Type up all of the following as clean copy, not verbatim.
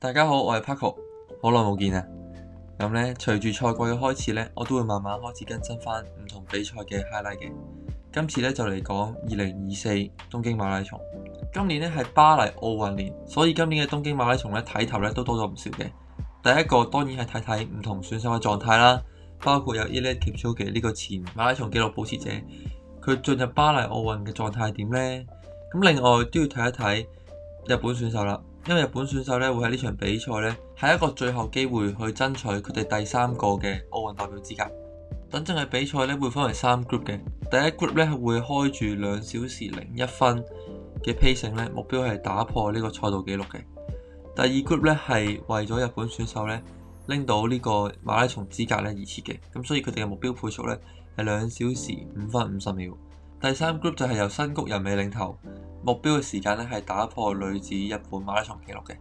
大家好，我係 Paco，好耐冇見啊！咁呢，隨住賽季嘅開始呢，我都會慢慢開始更新翻唔同比賽嘅 highlight 嘅。今次呢，就嚟講2024東京馬拉松。今年呢係巴黎奧運年，所以今年嘅東京馬拉松呢睇頭呢都多咗唔少嘅。第一個當然係睇睇唔同選手嘅狀態啦，包括有 Eliud Kipchoge 呢個前馬拉松紀錄保持者，佢進入巴黎奧運嘅狀態係點呢？咁另外都要睇一睇日本選手啦。因為日本選手咧會喺呢場比賽咧係一個最後機會去爭取佢哋第3個嘅奧運代表資格。等陣嘅比賽咧會分為3 group 嘅，第一 group 咧會開住2小時01分嘅 pacing 咧，目標係打破呢個賽道紀錄嘅。第二 group 咧係為咗日本選手咧拎到呢個馬拉松資格咧而設嘅，咁所以佢哋嘅目標配速咧係2小時5分50秒。第3 group 就係由新谷仁美領頭。目標嘅時間咧係打破女子日本馬拉松紀錄嘅。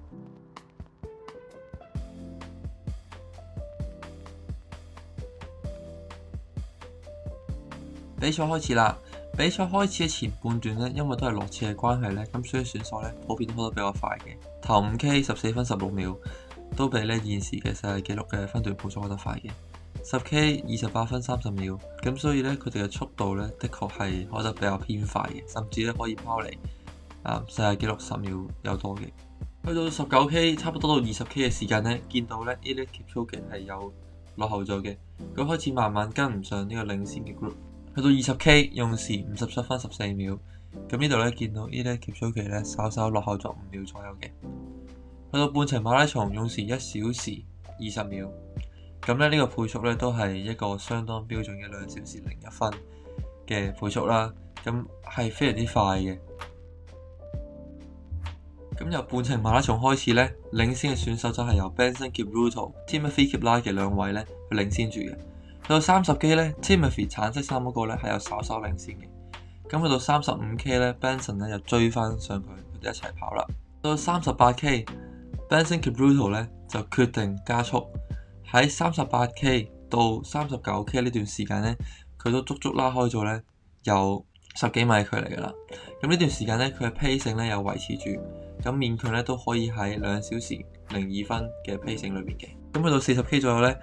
比賽開始啦！比賽開始嘅前半段呢，因為都係落車嘅關係呢，咁所以選手呢普遍都跑得比較快嘅。頭5K 14分16秒都比呢現時嘅世界紀錄嘅分段配速跑得快嘅。10K 28分30秒，咁所以呢，佢哋嘅速度呢，的確係跑得比較偏快嘅，甚至呢可以拋離世界紀錄10秒有多嘅。去到19K 差不多到20K 嘅時間呢，見到呢 Eliud Kipchoge 係有落後咗嘅，佢開始慢慢跟唔上呢個領先嘅 group。去到20K 用時57分14秒，咁呢度呢見到 Eliud Kipchoge 呢稍稍落後咗5秒左右嘅。去到半程馬拉松用時1小時20秒，咁呢個配速呢都係一個相當標準嘅2小時01分嘅配速啦，咁係非常之快嘅。咁由半程馬拉松開始呢，領先嘅選手就係由 Benson Kipruto、Timothy Kipchoge 兩位呢去領先住嘅。去到30K 呢 Timothy 橙色衫嗰個呢係有稍稍領先嘅。咁去到35K 呢 Benson 呢又追翻上佢哋一齊跑啦。去到38K Benson Kipruto 呢就決定加速，喺38K 到39K 呢段時間呢，佢都足足拉開咗呢有10幾米距離噶啦。咁呢段時間呢，佢嘅 pacing 呢又維持住。咁勉強咧都可以喺2小時02分嘅 pacing 裏邊嘅。咁去到40K 左右呢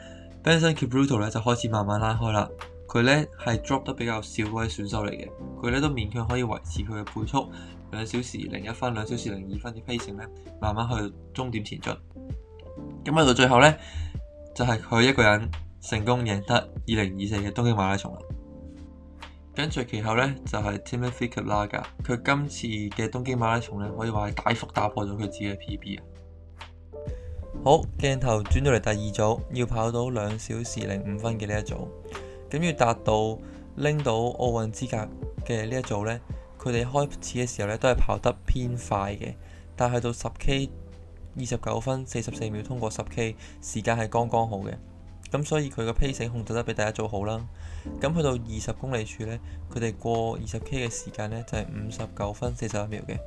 Benson Kipruto 咧就開始慢慢拉開啦。佢呢係 drop 得比較少嗰位選手嚟嘅，佢呢都勉強可以維持佢嘅配速2小時01分、2小時02分嘅 pacing 呢，慢慢去終點前進。咁去到最後呢，就係佢一個人成功贏得2024嘅東京馬拉松啦。跟隨其後呢，就係 Timothy Kipchoge， 佢今次嘅東京馬拉松呢，可以話係大幅打破咗佢自己嘅 PB 啊！好，鏡頭轉到嚟第二組，要跑到2小時05分嘅呢一組，咁要達到拎到奧運資格嘅呢一組呢，佢哋開始嘅時候呢，都係跑得偏快嘅，但係到10K 29分44秒通過10K， 時間係剛剛好嘅。咁所以佢個 pacing 控制得比第一組好啦。咁去到20公里處呢，佢哋過20K 嘅時間呢，就係59分41秒嘅。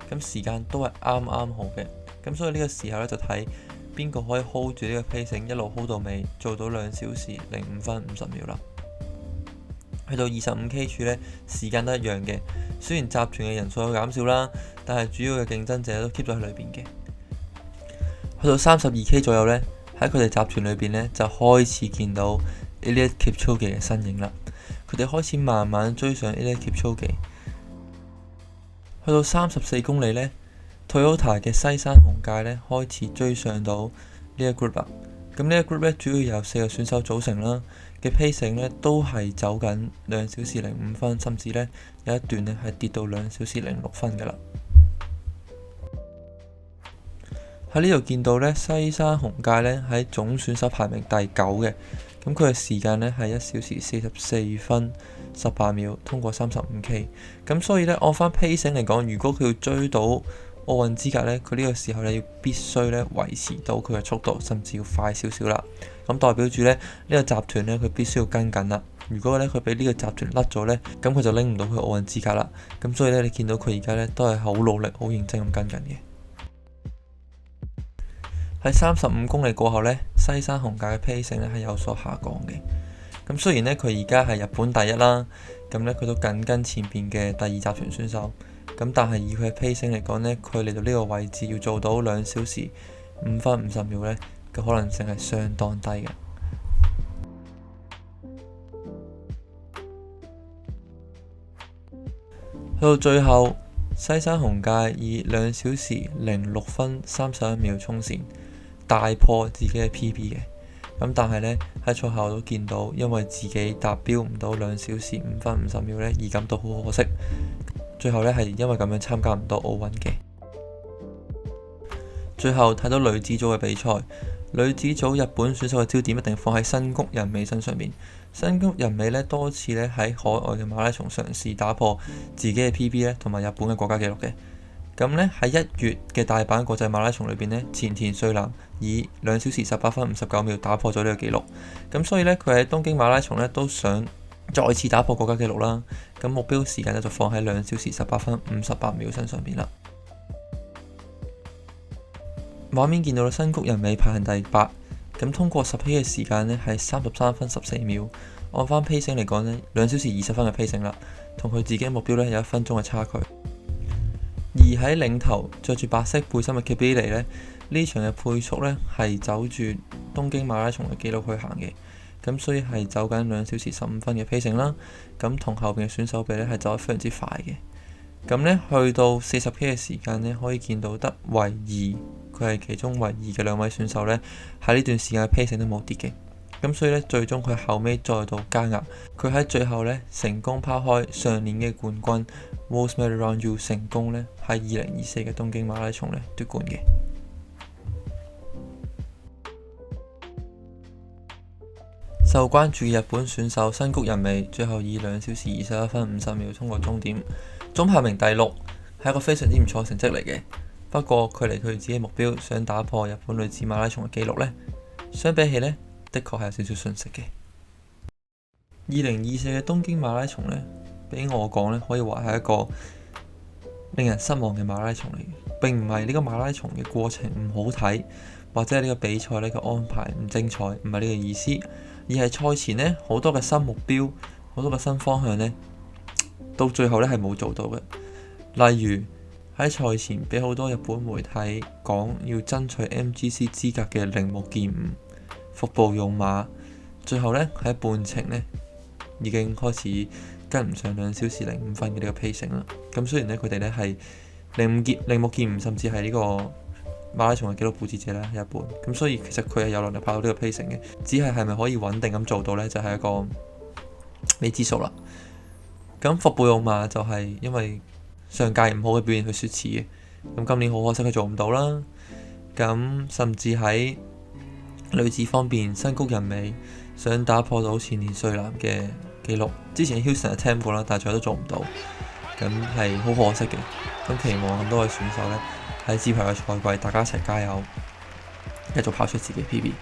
咁時間都係啱啱好嘅。咁所以呢個時候呢，就睇邊個可以 hold 住呢個 pacing 一路 hold 到尾，做到2小時05分50秒啦。去到25K 處呢，時間都一樣嘅。雖然集團嘅人數有減少啦，但係主要嘅競爭者都 keep 咗喺裏邊嘅。去到32K 左右呢，喺佢哋集團裏邊呢，就開始見到 Eliud Kipchoge 嘅身影啦。佢哋開始慢慢追上 Eliud Kipchoge。去到34公里呢 Toyota 嘅西山紅介呢開始追上到呢一 group 啦。咁呢一 group 呢，主要由4個選手組成啦，嘅 pacing 呢都係走緊2小時05分，甚至呢有一段呢係跌到2小時06分噶啦。喺呢度見到呢，西山紅介呢喺總選手排名第9嘅，咁佢嘅時間呢係1小時44分18秒，通過35K。咁所以呢，按翻 pacing 嚟講，如果佢要追到奧運資格呢，佢呢個時候呢要必須呢維持到佢嘅速度，甚至要快少少啦。咁代表住呢，呢個集團呢，佢必須要跟緊啦。如果呢，佢俾呢個集團甩咗呢，咁佢就拎唔到佢奧運資格啦。咁所以呢，你見到佢而家呢都係好努力、好認真咁跟緊嘅。喺35公里過後呢，西山紅介嘅 pacing 呢係有所下降嘅。咁雖然呢，佢而家係日本第一啦，咁呢，佢都緊跟前邊嘅第2集團選手。咁但係以佢嘅 pacing 嚟講呢，佢嚟到呢個位置要做到2小時5分50秒呢嘅可能性係相當低嘅。去到最後，西山雄介以2小時06分31秒衝線，大破自己嘅 PB 嘅。咁但係呢，喺賽後都見到，因為自己達標唔到2小時5分50秒呢，而感到好可惜。最後呢，係因為咁樣參加唔到奧運嘅。最後睇到女子組嘅比賽，女子組日本選手嘅焦點一定放喺新谷仁美身上面。新谷仁美呢，多次呢喺海外嘅馬拉松嘗試打破自己嘅 PB 呢，同埋日本嘅國家紀錄嘅。咁呢，喺1月嘅大阪國際馬拉松裏邊呢，前田穗南以2小時18分59秒打破咗呢個紀錄。咁所以呢，佢喺東京馬拉松呢都想再次打破國家紀錄啦。咁目標時間呢就放喺2小時18分58秒身上邊啦。畫面見到新谷仁美排行第8，咁通過10K 嘅時間呢係33分14秒，按翻 pacing 嚟講呢2小時20分嘅 pacing啦，同佢自己嘅目標呢有1分鐘嘅差距。而喺領頭着住白色背心嘅 Kibili 呢場嘅配速呢係走住東京馬拉松嘅紀錄去行嘅，咁所以係走緊2小時15分嘅 pacing啦，咁同後邊嘅選手比呢係走得非常之快嘅。咁呢去到40K 嘅時間呢，可以見到得唯二佢係其中唯二嘅2位選手呢，喺呢段時間嘅 pacing 都冇跌嘅。咁所以呢，最終佢後尾再度加壓，佢喺最後呢成功拋開上年嘅冠軍 Rosemary Rondeau， 成功呢喺2024嘅東京馬拉松呢奪冠嘅。受關注嘅日本選手新谷仁美，最後以2小時21分50秒衝過終點，總排名第6，係一個非常之唔錯嘅成績嚟嘅。不過距離佢自己目標想打破日本女子馬拉松嘅紀錄呢，相比起呢，的確係有少少遜色嘅。2024嘅東京馬拉松呢，俾我講呢，可以話係一個令人失望嘅馬拉松嚟嘅。並唔係呢個馬拉松嘅過程唔好睇，或者係呢個比賽呢個安排唔精彩，唔係呢個意思，而係賽前呢好多嘅新目標，好多嘅新方向呢，到最後呢係冇做到嘅。例如喺賽前俾好多日本媒體講要爭取 MGC 資格嘅鈴木健吾、服部勇馬，最後呢喺半程呢已經開始跟唔上2小時05分嘅呢個 pacing 啦。咁雖然呢，佢哋呢係鈴木健吾甚至係呢個馬拉松嘅紀錄保持者啦，日本。咁所以其實佢係有能力跑到呢個 pacing 嘅，只係咪可以穩定咁做到呢？就係一個未知數啦。咁服部勇馬就係因為上屆唔好嘅表現去雪恥嘅，咁今年好可惜佢做唔到啦。咁甚至喺女子方面，新谷仁美想打破到前田穗南嘅紀錄，之前 Houston attempt 過啦，但係最後都做唔到，咁係好可惜嘅。咁期望咁多位選手呢，喺之後嘅賽季，大家一齊加油，繼續跑出自己 PB。